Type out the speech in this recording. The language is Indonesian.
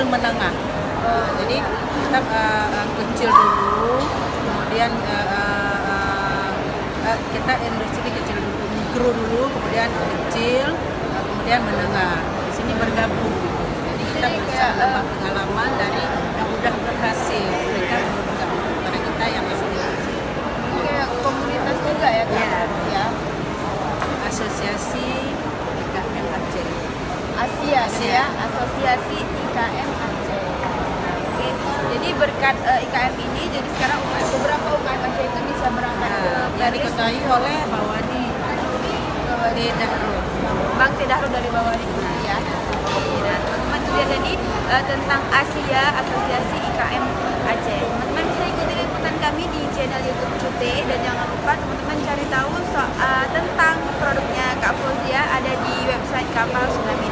menengah. Jadi kita kecil dulu, kemudian kita industri kecil dulu, mikro dulu, kemudian kecil, kemudian menengah. Di sini bergabung. Jadi kita bisa menambah pengalaman dari yang udah berhasil. Mereka bergabung kepada kita yang masih berhasil. Kayak komunitas juga ya Kak? Ya. Asosiasi IKM Aceh. Asia. Ya, Asosiasi IKM Aceh. Oke, jadi berkat IKM ini, jadi sekarang beberapa UKM Aceh itu bisa berangkat ke Yang diketahui oleh Bawadi Dahrul. Bang Dahrul dari Bawadi ya. Dan teman-teman itu dia tadi tentang Asia, Asosiasi IKM Aceh. Teman-teman bisa ikuti liputan kami di channel YouTube Cute, dan jangan lupa teman-teman cari tahu tentang produknya Kak Fauzia ada di website Kapal Tsunami.